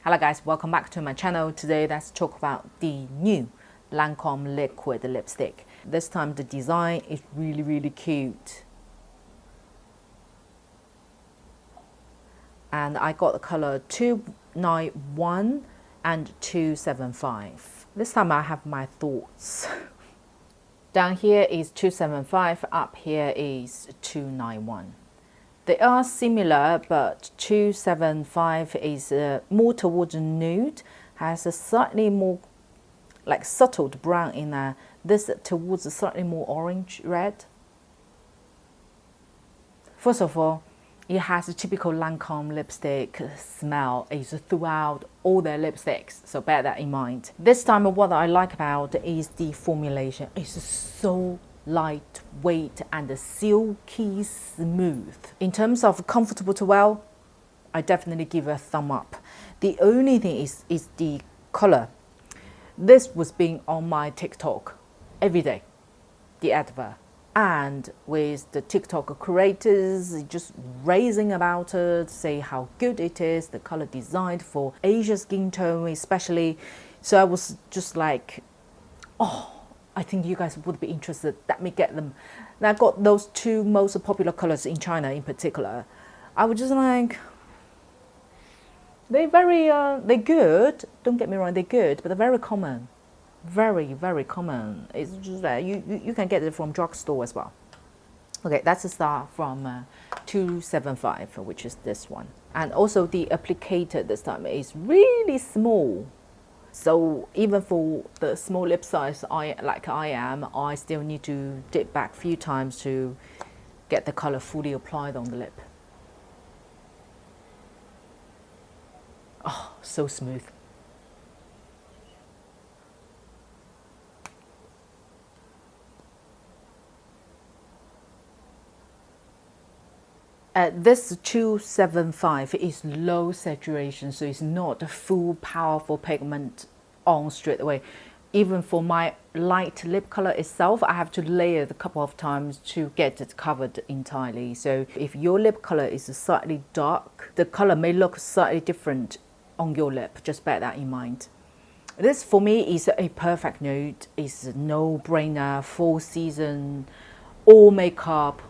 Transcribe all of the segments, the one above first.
Hello guys, welcome back to my channel. Today let's talk about the new Lancôme liquid lipstick. This time the design is really cute. And I got the color 291 and 275. This time I have my thoughts. Down here is 275, up here is 291. They are similar, but 275 is more towards nude, has a slightly more like subtle brown in there. This towards a slightly more orange red. First of all, it has a typical Lancôme lipstick smell. It's throughout all their lipsticks, so bear that in mind. This time what I like about is the formulation. It's so lightweight and silky smooth. In terms of comfortable to wear, I definitely give a thumb up. The only thing is the color. This was being on my TikTok every day, the advert. And with the TikTok creators just raising about it, say how good it is, the color designed for Asian skin tone especially. So I was just like, oh, I think you guys would be interested. Let me get them. And I got those two most popular colors in China in particular. I was just like, they're good. Don't get me wrong, they're good, but they're very common. Very common. It's just that you can get it from drugstore as well. Okay, that's a start from 275, which is this one. And also the applicator this time is really small. So even for the small lip size I am, I still need to dip back a few times to get the color fully applied on the lip. Oh, so smooth. This 275 is low saturation, so it's not a full powerful pigment on straight away. Even for my light lip color itself, I have to layer it a couple of times to get it covered entirely. So if your lip color is slightly dark, the color may look slightly different on your lip. Just bear that in mind. This for me is a perfect nude. It's a no-brainer, full season, all makeup,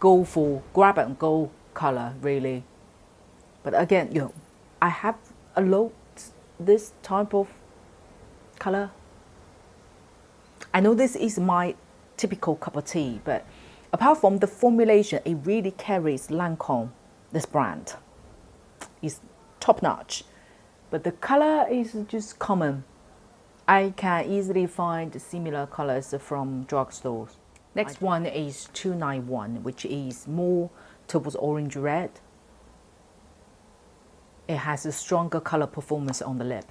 go for grab and go color really. But again, I have a lot this type of color. I know this is my typical cup of tea, but apart from the formulation, it really carries Lancôme, this brand. It's top notch, but the color is just common. I can easily find similar colors from drugstores. Next one is 291, which is more towards orange red. It has a stronger color performance on the lip.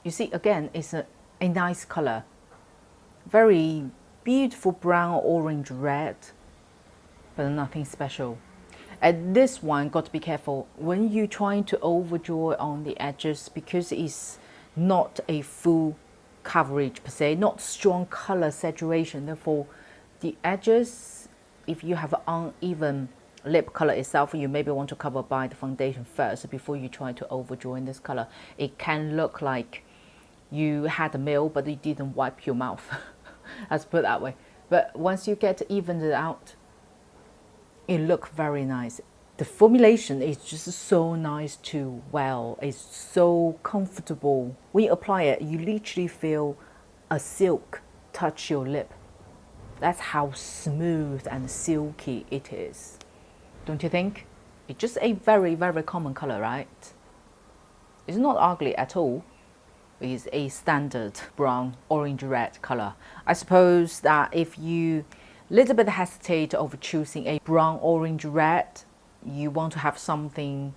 You see, again, it's a nice color. Very beautiful brown, orange, red, but nothing special. And this one, got to be careful when you're trying to overdraw on the edges, because it's not a full coverage per se, not strong color saturation. Therefore, the edges, if you have uneven lip color itself, you maybe want to cover by the foundation first before you try to overdraw in this color. It can look like you had a meal but you didn't wipe your mouth. Let's put it that way. But once you get evened it out, it looks very nice. The formulation is just so nice to wear. It's so comfortable. When you apply it, you literally feel a silk touch your lip. That's how smooth and silky it is. Don't you think? It's just a very common color, right? It's not ugly at all. It's a standard brown, orange, red color. I suppose that if you little bit hesitate over choosing a brown, orange, red, you want to have something,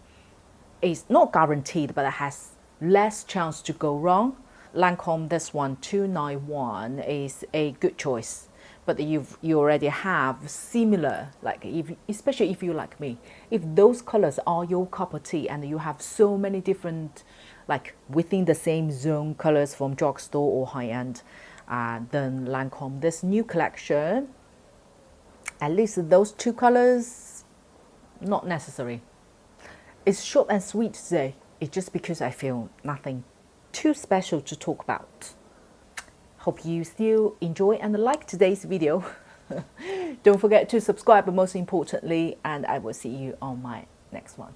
it's not guaranteed, but it has less chance to go wrong. Lancôme, this one, 291, is a good choice. But you already have similar, like especially if you like me, if those colors are your cup of tea and you have so many different, like within the same zone colors from drugstore or high-end, than Lancôme. This new collection, at least those two colors, not necessary. It's short and sweet today. It's just because I feel nothing too special to talk about. Hope you still enjoy and like today's video. Don't forget to subscribe, but most importantly, and I will see you on my next one.